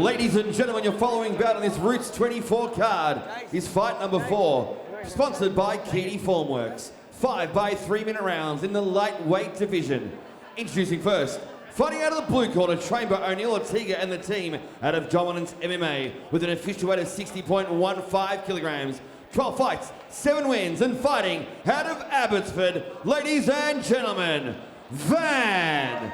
Ladies and gentlemen, your following bout on this Roots 24 card is fight number 4, sponsored by Keedy Formworks. 5 by 3 minute rounds in the lightweight division. Introducing first, fighting out of the blue corner, trained by O'Neill Ortega and the team out of Dominance MMA with an official weight of 60.15 kilograms. 12 fights, 7 wins, and fighting out of Abbotsford, ladies and gentlemen, Phan.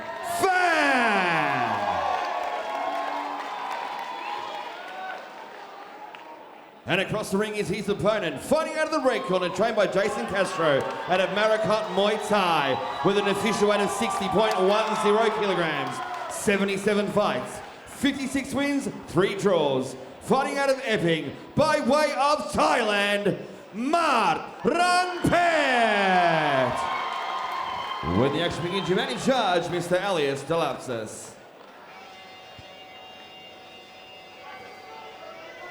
And across the ring is his opponent, fighting out of the red corner, trained by Jason Castro out of Maricot Muaythai with an official weight of 60.10 kilograms. 77 fights, 56 wins, 3 draws. Fighting out of Epping by way of Thailand, Mart Rungphet. When the action begins, your man in charge, Mr. Alias Delapsis.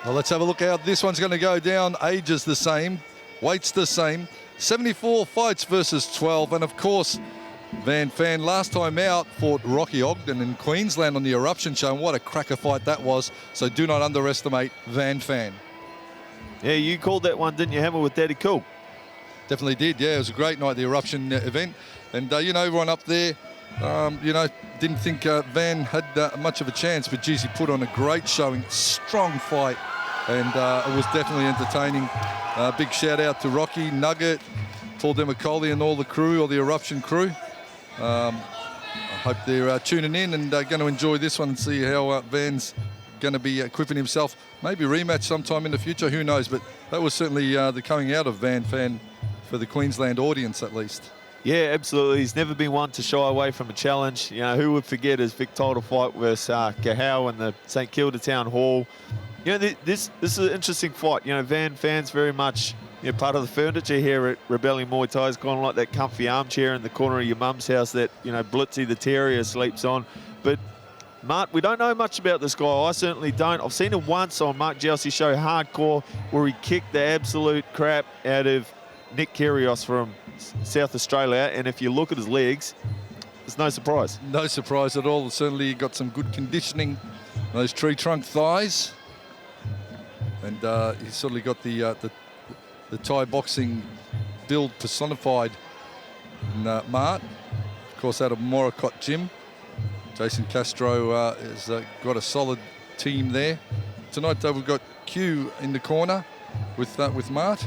Well, let's have a look how this one's going to go down. Ages the same, weights the same. 74 fights versus 12. And of course, Phan last time out fought Rocky Ogden in Queensland on the Eruption Show. And what a cracker fight that was. So do not underestimate Phan. Yeah, you called that one, didn't you, Hammer, with Daddy Cool? Definitely did, yeah. It was a great night, the Eruption event. And, you know, everyone up there, you know, didn't think Phan had much of a chance. But, geez, he put on a great showing. Strong fight. And it was definitely entertaining. Big shout out to Rocky, Nugget, Paul Demicoli and all the crew, all the Eruption crew. I hope they're tuning in and going to enjoy this one and see how Phan's going to be equipping himself. Maybe rematch sometime in the future, who knows. But that was certainly the coming out of Phan for the Queensland audience at least. Yeah, absolutely. He's never been one to shy away from a challenge. You know, who would forget his Vic title fight versus Gahau in the St Kilda Town Hall. You know, this is an interesting fight. You know, Phan's very much, you know, part of the furniture here at Rebellion Muay Thai. It's kind of like that comfy armchair in the corner of your mum's house that, you know, Blitzy the Terrier sleeps on. But Mart, we don't know much about this guy. I certainly don't. I've seen him once on Mark Jelsey's show Hardcore, where he kicked the absolute crap out of Nick Kyrgios from South Australia. And if you look at his legs, it's no surprise. No surprise at all. Certainly got some good conditioning. Those tree trunk thighs. And he's certainly got the Thai boxing build personified in Mart. Of course, out of Moricot Gym. Jason Castro has got a solid team there. Tonight we've got Q in the corner with Mart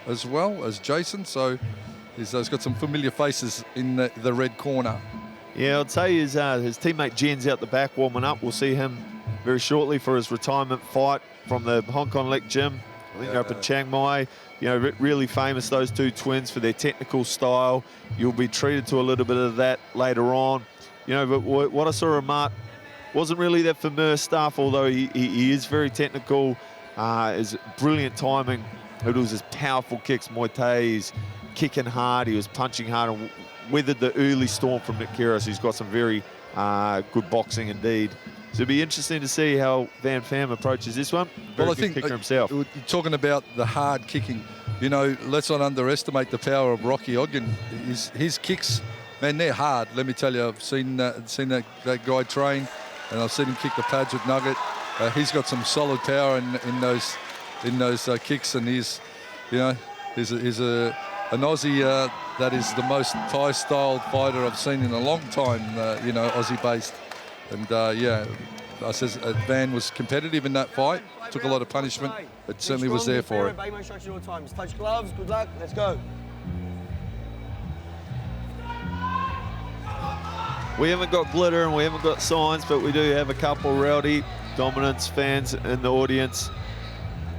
as well as Jason. So he's got some familiar faces in the red corner. Yeah, I'd say his teammate Jen's out the back warming up. We'll see him very shortly for his retirement fight from the Hong Kong Lek Gym. I think they're up in Chiang Mai. You know, really famous, those two twins, for their technical style. You'll be treated to a little bit of that later on. You know, but what I saw of Mart wasn't really that familiar stuff, although he is very technical. His brilliant timing. It was his powerful kicks. Muaythai, he's kicking hard. He was punching hard and weathered the early storm from Nick Kyrgios, who's got some very good boxing indeed. So it'll be interesting to see how Phan approaches this one. Very well, I think kicker himself. Talking about the hard kicking, you know, let's not underestimate the power of Rocky Ogden. His kicks, man, they're hard. Let me tell you, I've seen that guy train, and I've seen him kick the pads with Nugget. He's got some solid power in those kicks, and he's an Aussie that is the most Thai-styled fighter I've seen in a long time. You know, Aussie-based. And yeah, I says Phan was competitive in that fight. Took a lot of punishment, but certainly was there for it. Touch gloves. Good luck. Let's go. We haven't got glitter and we haven't got signs, but we do have a couple rowdy Dominance fans in the audience.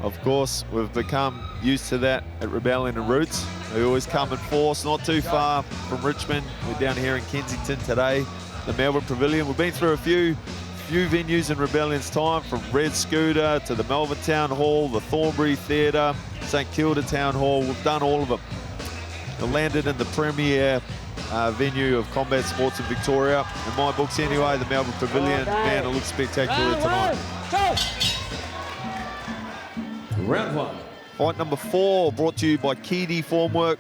Of course, we've become used to that at Rebellion and Roots. We always come in force, not too far from Richmond. We're down here in Kensington today, the Melbourne Pavillion. We've been through a few venues in Rebellion's time, from Red Scooter to the Melbourne Town Hall, the Thornbury Theatre, St Kilda Town Hall. We've done all of them. We landed in the premier venue of combat sports in Victoria. In my books anyway, the Melbourne Pavillion. Man, it looks spectacular tonight. Round one. Fight number 4, brought to you by Keedy Formwork,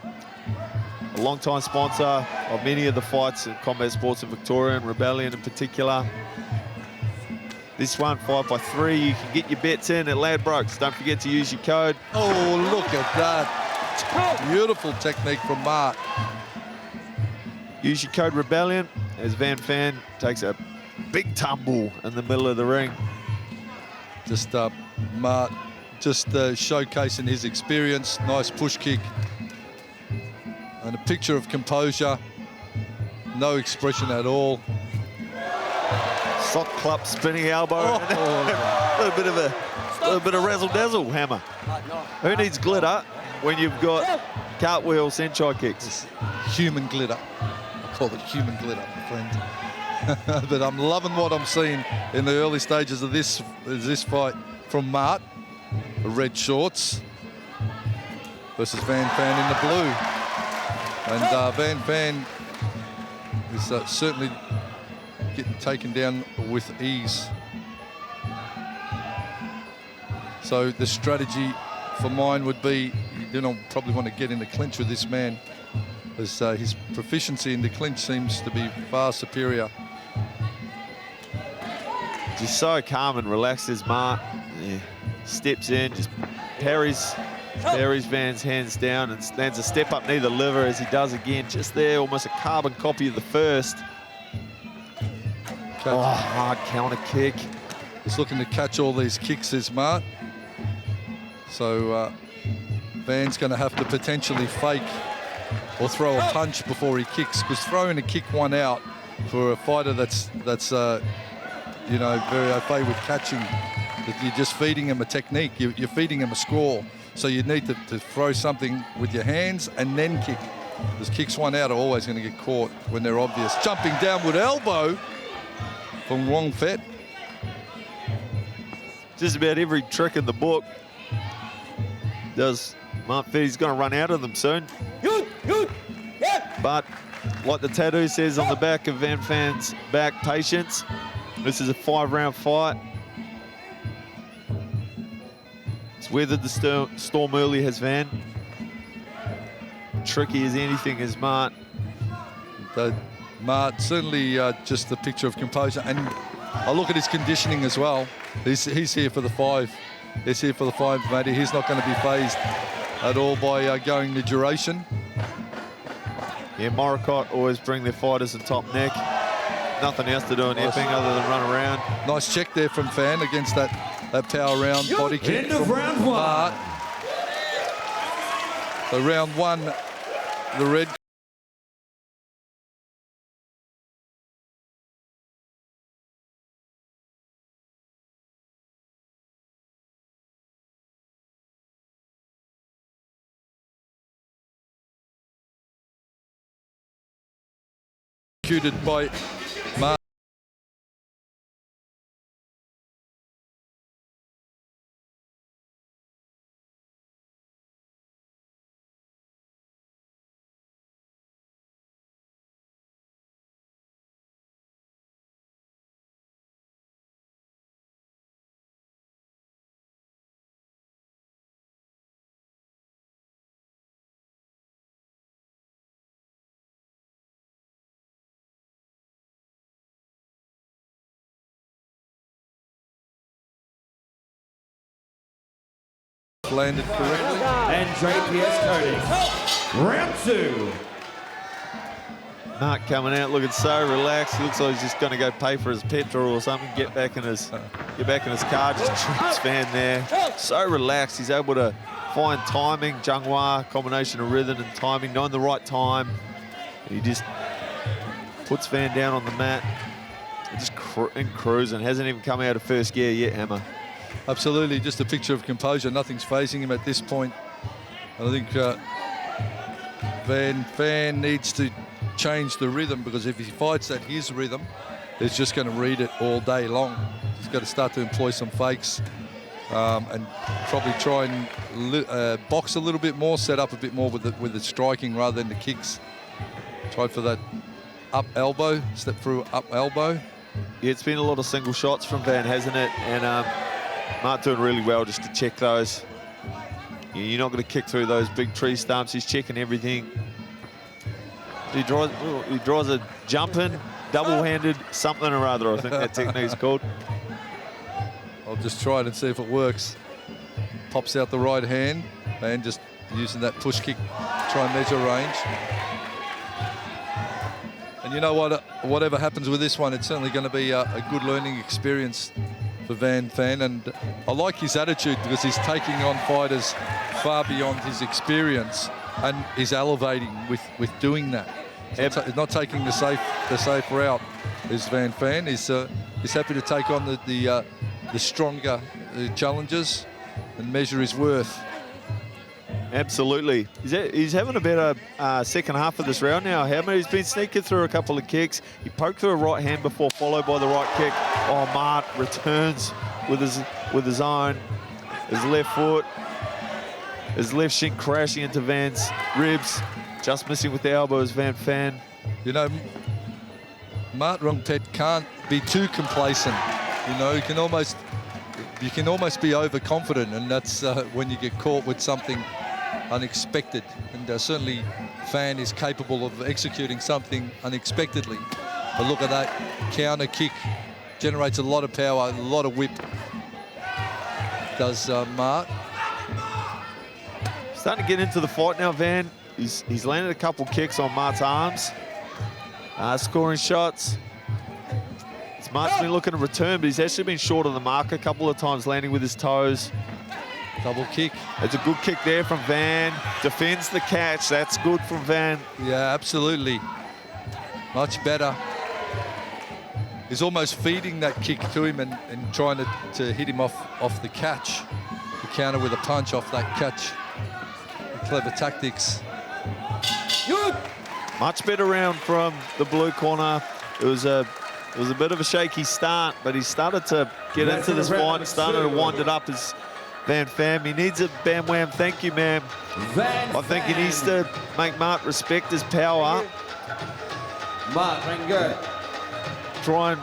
a long-time sponsor of many of the fights in combat sports in Victoria and Rebellion in particular. This one, 5 by 3. You can get your bets in at Ladbrokes. Don't forget to use your code. Oh, look at that. Beautiful technique from Mart. Use your code Rebellion as Phan takes a big tumble in the middle of the ring. Just Mart just showcasing his experience. Nice push kick. And a picture of composure. No expression at all. Sock club spinning elbow. A little bit of razzle dazzle hammer. Who needs glitter when you've got cartwheel senchai kicks? Human glitter. I call it human glitter, my friend. But I'm loving what I'm seeing in the early stages of this fight from Mart. The red shorts versus Phan in the blue. And Phan is certainly getting taken down with ease. So the strategy for mine would be, you know, probably want to get in the clinch with this man, as his proficiency in the clinch seems to be far superior. Just so calm and relaxed as Mart. Yeah. Steps in, just parries Phan's hands down and lands a step up near the liver as he does again. Just there, almost a carbon copy of the first. Oh, hard counter kick. He's looking to catch all these kicks, is Mart. So Phan's going to have to potentially fake or throw a punch before he kicks, because throwing a kick one out for a fighter that's you know, very au fait with catching, that you're just feeding him a technique. You're feeding him a score. So you need to throw something with your hands and then kick. Because kicks one out are always going to get caught when they're obvious. Jumping downward elbow from Rungphet. Just about every trick in the book does Mart. He's going to run out of them soon. But like the tattoo says on the back of Phan's back, patience. This is a 5-round fight. It's weathered the storm early, has Phan. Tricky as anything is Mart. Mart, certainly just the picture of composure. And I look at his conditioning as well. He's here for the 5. He's here for the 5, matey. He's not going to be phased at all by going the duration. Yeah, Moricott always bring their fighters in top neck. Nothing else to do in Epping other than run around. Nice check there from Phan against that power round body kick. End of round 1. Mart. So round 1, the red. Executed by Mart. Landed correctly. And JPS coding. Round 2. Mart coming out looking so relaxed. He looks like he's just going to go pay for his petrol or something. Get back in his car. Just trips Phan there. So relaxed. He's able to find timing, Junghwa, combination of rhythm and timing, knowing the right time. And he just puts Phan down on the mat. Just cruising. Hasn't even come out of first gear yet, Hammer. Absolutely, just a picture of composure. Nothing's phasing him at this point. And I think Phan needs to change the rhythm, because if he fights at his rhythm, he's just going to read it all day long. He's got to start to employ some fakes and probably try and box a little bit more, set up a bit more with the striking rather than the kicks. Try for that up elbow, step through up elbow. Yeah, it's been a lot of single shots from Phan, hasn't it? And Mart doing really well just to check those. Yeah, you're not going to kick through those big tree stumps. He's checking everything. He draws a jump in, double-handed something or other. I think that technique's called. I'll just try it and see if it works. Pops out the right hand, and just using that push kick, try and measure range. And you know what? Whatever happens with this one, it's certainly going to be a good learning experience for Phan. And I like his attitude because he's taking on fighters far beyond his experience, and he's elevating with doing that. He's not taking the safe route. Is Phan. He's happy to take on the stronger challenges and measure his worth. Absolutely. He's having a better second half of this round now. He's been sneaking through a couple of kicks. He poked through a right hand before, followed by the right kick. Oh, Mart returns with his own. His left foot, his left shin crashing into Van's ribs. Just missing with the elbow is Phan. You know, Mart Rungphet can't be too complacent. You know, you can almost be overconfident, and that's when you get caught with something unexpected. And certainly Phan is capable of executing something unexpectedly. But look at that counter kick. Generates a lot of power, a lot of whip. Does Mart. Starting to get into the fight now, Phan. He's landed a couple kicks on Mart's arms. Scoring shots. Mart's been looking to return, but he's actually been short of the mark a couple of times, landing with his toes. Double kick. It's a good kick there from Phan. Defends the catch. That's good from Phan. Yeah, absolutely. Much better. He's almost feeding that kick to him and trying to hit him off the catch. To counter with a punch off that catch. Clever tactics. Much better round from the blue corner. It was a bit of a shaky start, but he started to get into this fight, started to wind it up as Phan. He needs a bam wham. Thank you, ma'am. I think he needs to make Mart respect his power. Mart, go. Try and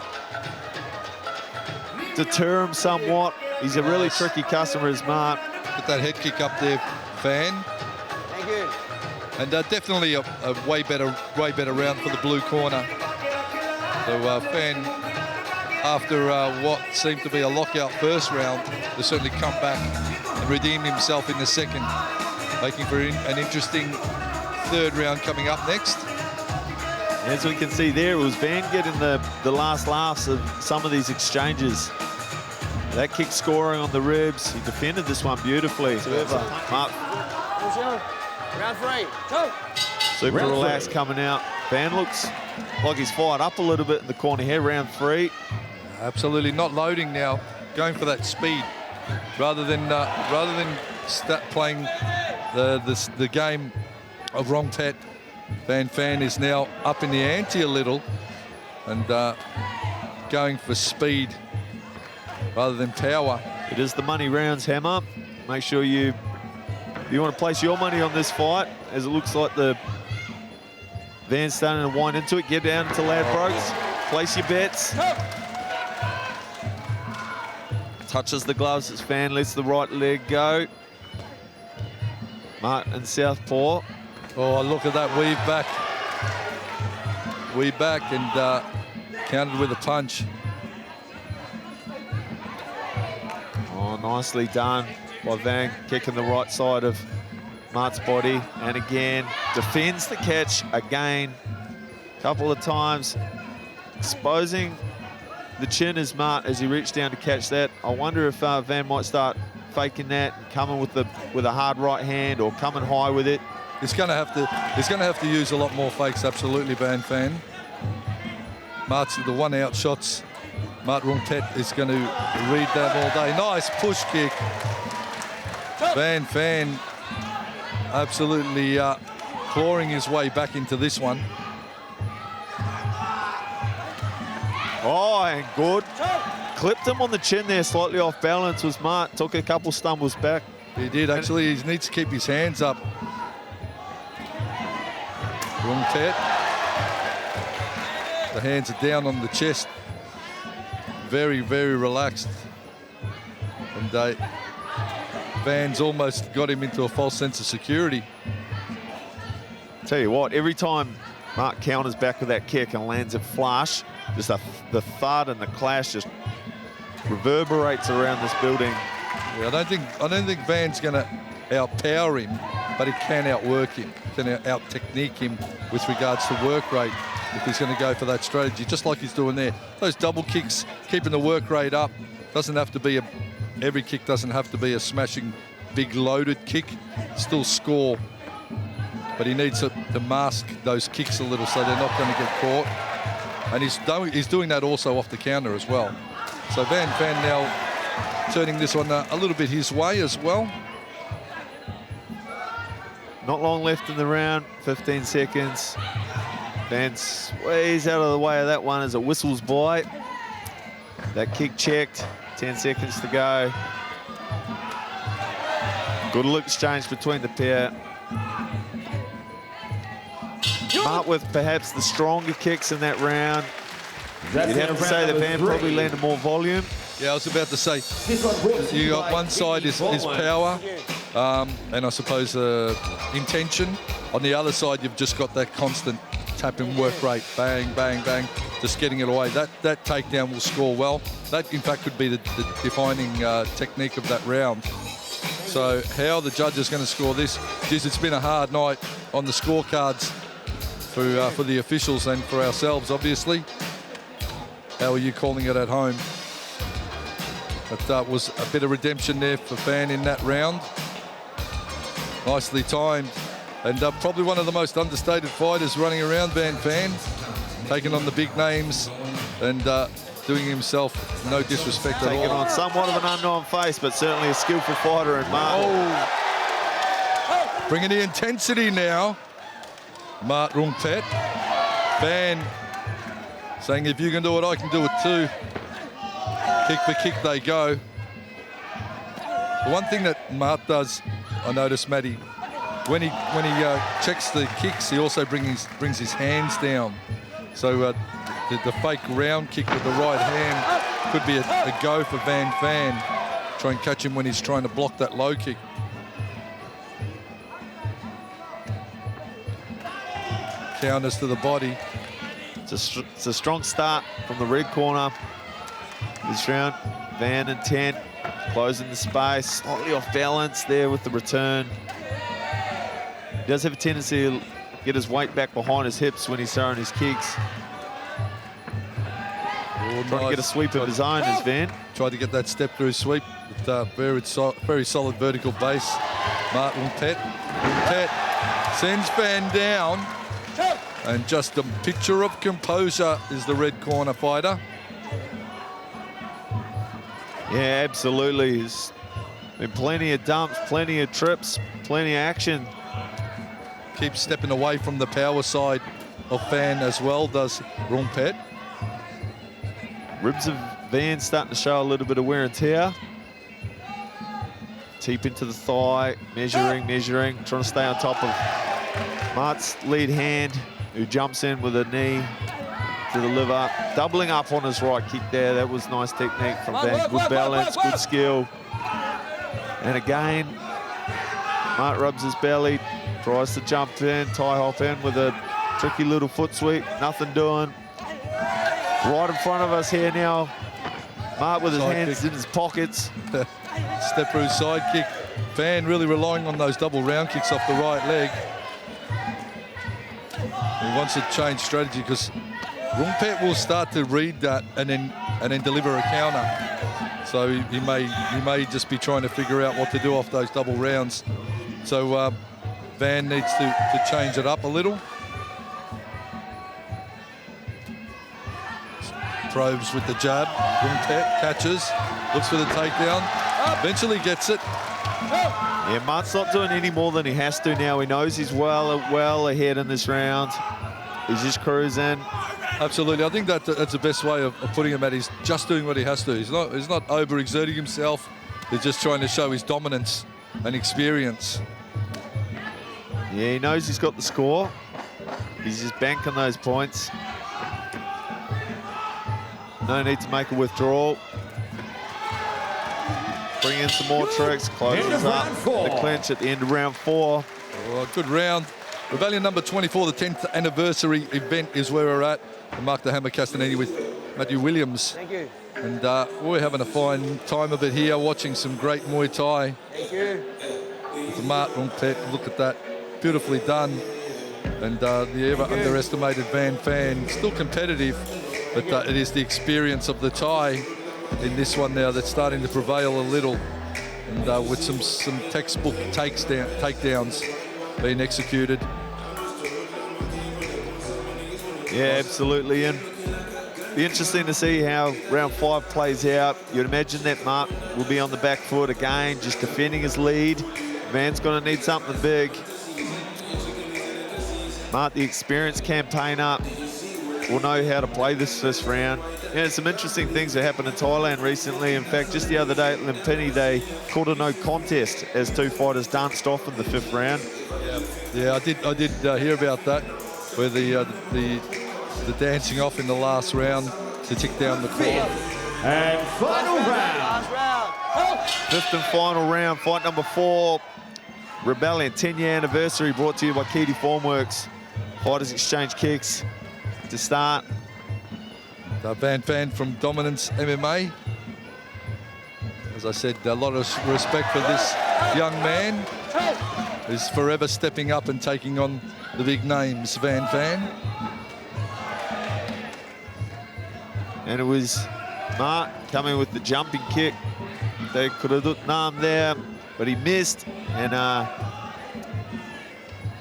deter him somewhat. He's a really tricky customer, is Mart. Put that head kick up there, Phan. Thank you. And definitely a way better round for the blue corner. So Phan, after what seemed to be a lockout first round, has certainly come back and redeemed himself in the second, making for an interesting third round coming up next. As we can see there, it was Phan getting the last laughs of some of these exchanges. That kick scoring on the ribs. He defended this one beautifully. Mart, Round 3. Go. super Round relaxed 3. coming out. Phan looks like he's fired up a little bit in the corner here. Round 3. Absolutely not loading now, going for that speed rather than playing the game of Rungphet. Phan is now up in the ante a little and going for speed rather than power. It is the money rounds, Hammer. Make sure you want to place your money on this fight, as it looks like the Van's starting to wind into it. Get down to Ladbrokes. Place your bets. Touches the gloves as Phan lets the right leg go. Mart and southpaw. Oh, look at that weave back. Weave back and countered with a punch. Oh, nicely done by Phan, kicking the right side of Mart's body. And again, defends the catch again. Couple of times, exposing the chin as Mart as he reached down to catch that. I wonder if Phan might start faking that and coming with a hard right hand or coming high with it. He's going to have to use a lot more fakes, absolutely, Phan. Mart's the one-out shots. Mart Rungphet is going to read that all day. Nice push kick. Phan absolutely clawing his way back into this one. Oh, and good. Clipped him on the chin there, slightly off balance was Mart. Took a couple stumbles back. He did, actually. He needs to keep his hands up. Rungphet. The hands are down on the chest. Very, very relaxed. And Van's almost got him into a false sense of security. Tell you what, every time Mart counters back with that kick and lands it flush, just the thud and the clash just reverberates around this building. Yeah, I don't think Van's going to outpower him, but he can outwork him, can out-technique him with regards to work rate if he's going to go for that strategy, just like he's doing there. Those double kicks, keeping the work rate up, doesn't have to be every kick doesn't have to be a smashing, big loaded kick, still score. But he needs to mask those kicks a little so they're not going to get caught. And he's doing that also off the counter as well. So Phan now turning this one a little bit his way as well. Not long left in the round, 15 seconds. Phan's ways out of the way of that one as it whistles by. That kick checked, 10 seconds to go. Good look exchange between the pair. Mart with perhaps the stronger kicks in that round. You'd have to say that Phan probably landed more volume. Yeah, I was about to say, you got one side is power, and I suppose intention. On the other side, you've just got that constant tapping work rate, bang, bang, bang, just getting it away. That takedown will score well. That, in fact, could be the defining technique of that round. So how the judge is going to score this? Geez, it's been a hard night on the scorecards for the officials and for ourselves, obviously. How are you calling it at home? But that was a bit of redemption there for Phan in that round. Nicely timed. And probably one of the most understated fighters running around, Phan, taking on the big names and doing himself no disrespect at all. Taking on somewhat of an unknown face, but certainly a skillful fighter in Mart. Oh. Bringing the intensity now. Mart Rungphet. Phan saying, if you can do it, I can do it too. Kick for kick they go. The one thing that Mart does, I noticed, Matty, when he checks the kicks, he also brings his hands down. So the fake round kick with the right hand could be a go for Phan. Try and catch him when he's trying to block that low kick. Counters to the body. It's a strong start from the red corner this round. Phan intent, closing the space, slightly off balance there with the return. He does have a tendency to get his weight back behind his hips when he's throwing his kicks. Trying to get a sweep of his own as Phan. Tried to get that step through sweep with very solid vertical base. Mart Rungphet sends Phan down. And just a picture of composure is the red corner fighter. Yeah, absolutely. There's been plenty of dumps, plenty of trips, plenty of action. Keeps stepping away from the power side of Phan as well, does Rungphet. Ribs of Phan starting to show a little bit of wear and tear. Deep into the thigh, measuring, trying to stay on top of Mart's lead hand, who jumps in with a knee to the liver, doubling up on his right kick there. That was nice technique from Phan. Good balance, good skill. And again, Mart rubs his belly, tries to jump in, tie hop in with a tricky little foot sweep. Nothing doing. Right in front of us here now. Mart with his hands in his pockets. Step through side kick. Phan really relying on those double round kicks off the right leg. He wants to change strategy because Rungphet will start to read that and then deliver a counter. So he may just be trying to figure out what to do off those double rounds. So Phan needs to change it up a little. Probes with the jab. Rungphet catches, looks for the takedown, eventually gets it. Yeah, Mart's not doing any more than he has to now. He knows he's well ahead in this round. He's just cruising. Absolutely, I think that's the best way of putting him at. He's just doing what he has to. He's not overexerting himself. He's just trying to show his dominance and experience. Yeah, he knows he's got the score. He's just banking those points. No need to make a withdrawal. Bring in some more tricks, closes up the clinch at the end of round 4. Oh, good round. Rebellion number 24, the 10th anniversary event is where we're at. And Mark the Hammer Castanini with Matthew Williams. Thank you. And we're having a fine time of it here, watching some great Muay Thai. Thank you. With Mart Rungphet, look at that, beautifully done. And the ever underestimated Phan, still competitive, but it is the experience of the Thai in this one now that's starting to prevail a little. And with some textbook takedowns being executed. Yeah, absolutely. And be interesting to see how round 5 plays out. You'd imagine that Mart will be on the back foot again, just defending his lead. Van's going to need something big. Mart, the experienced campaigner, will know how to play this first round. Yeah, some interesting things that happened in Thailand recently. In fact, just the other day at Lumpini, they called a no contest as 2 fighters danced off in the 5th round. Yeah, I did hear about that, where the dancing off in the last round to tick down the clock. And final round. Last round. Oh. 5th and final round, fight number 4. Rebellion 10-year anniversary, brought to you by Keedy Formworks. Fighters exchange kicks to start. Phan from Dominance MMA. As I said, a lot of respect for this young man. Who's forever stepping up and taking on the big names, Phan. And it was Mart coming with the jumping kick. They could have looked Nam there, but he missed. And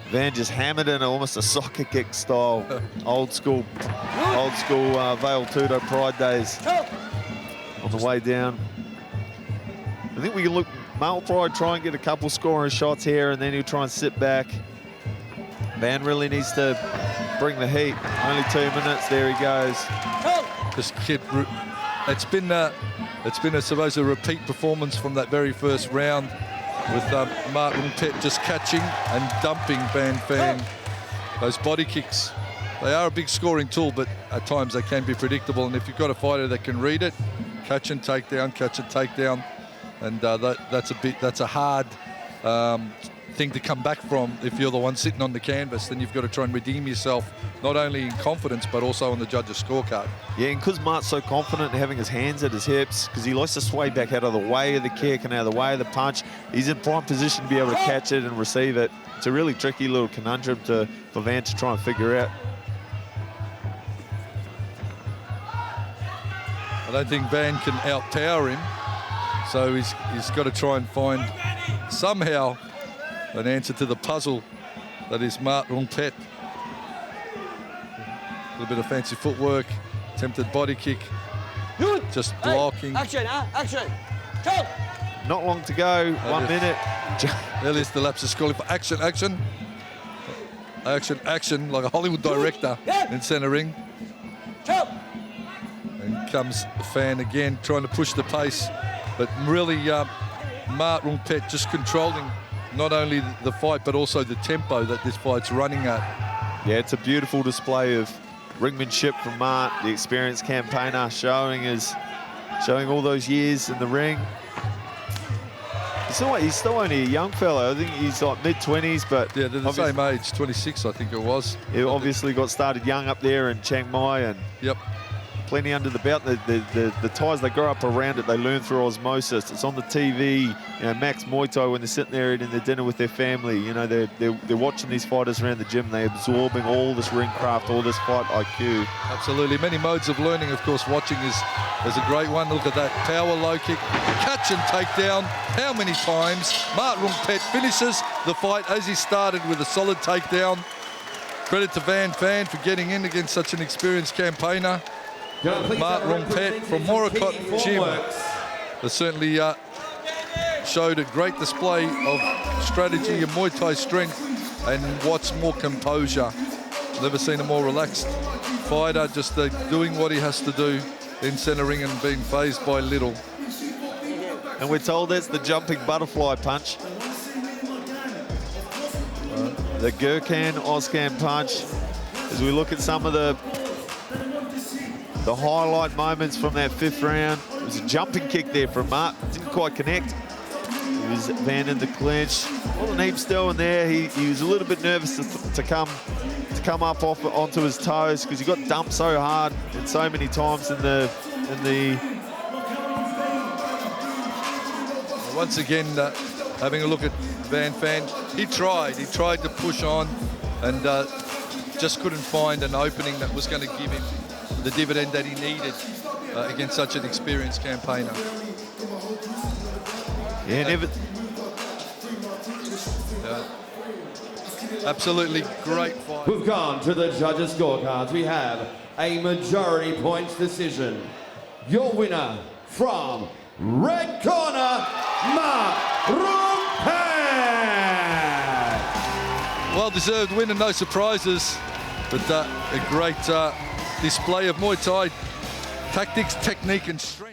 Phan just hammered in almost a soccer kick style. old school Vale Tudo Pride days on the way down. I think we can look, Mart will probably try and get a couple scoring shots here, and then he'll try and sit back. Phan really needs to bring the heat. Only 2 minutes, there he goes. This kid, it's been I suppose a repeat performance from that very first round with Mart Rungphet just catching and dumping Phan. Those body kicks, they are a big scoring tool, but at times they can be predictable. And if you've got a fighter that can read it, catch and take down, and that's a hard thing to come back from if you're the one sitting on the canvas. Then you've got to try and redeem yourself, not only in confidence but also on the judge's scorecard. Yeah, and because Mart's so confident in having his hands at his hips, because he likes to sway back out of the way of the kick and out of the way of the punch, he's in prime position to be able to catch it and receive it. It's a really tricky little conundrum for Phan to try and figure out. I don't think Phan can outpower him, so he's got to try and find somehow an answer to the puzzle that is Mart Rungphet. A little bit of fancy footwork, attempted body kick, just blocking. Action, action. Go. Not long to go, 1 minute. Earliest the lapse is calling for action, like a Hollywood director in centre ring. And comes Phan again, trying to push the pace, but really Mart Rungphet just controlling not only the fight but also the tempo that this fight's running at. Yeah, it's a beautiful display of ringmanship from Mart, the experienced campaigner, showing all those years in the ring. He's still only a young fellow. I think he's like mid-20s, but yeah, they're the same age, 26, I think it was. He obviously got started young up there in Chiang Mai, and yep, plenty under the belt. The Thais, they grow up around it. They learn through osmosis. It's on the TV. You know, Max Muaythai, when they're sitting there eating their dinner with their family, you know, they're watching these fighters around the gym. They're absorbing all this ring craft, all this fight IQ. Absolutely. Many modes of learning, of course. Watching is a great one. Look at that power low kick, catch and take down. How many times Mart Rungphet finishes the fight as he started with a solid takedown. Credit to Phan for getting in against such an experienced campaigner. Mart Rungphet from Morakot Gym has certainly showed a great display of strategy and Muay Thai strength, and what's more, composure. Never seen a more relaxed fighter, just doing what he has to do in centre ring and being fazed by little. And we're told that's the jumping butterfly punch. The Gurkhan Oscan punch. As we look at some of the highlight moments from that 5th round, it was a jumping kick there from Mart. Didn't quite connect. It was Phan in the clinch. Wasn't heap still in there. He was a little bit nervous to come up onto his toes, because he got dumped so hard and so many times in the Once again, having a look at Phan. He tried to push on and just couldn't find an opening that was going to give him the dividend that he needed against such an experienced campaigner. Yeah, never. Absolutely great fight. We've gone to the judges' scorecards. We have a majority points decision. Your winner from red corner, Mart Rungphet. Well-deserved win and no surprises, but a great display of Muay Thai tactics, technique and strength.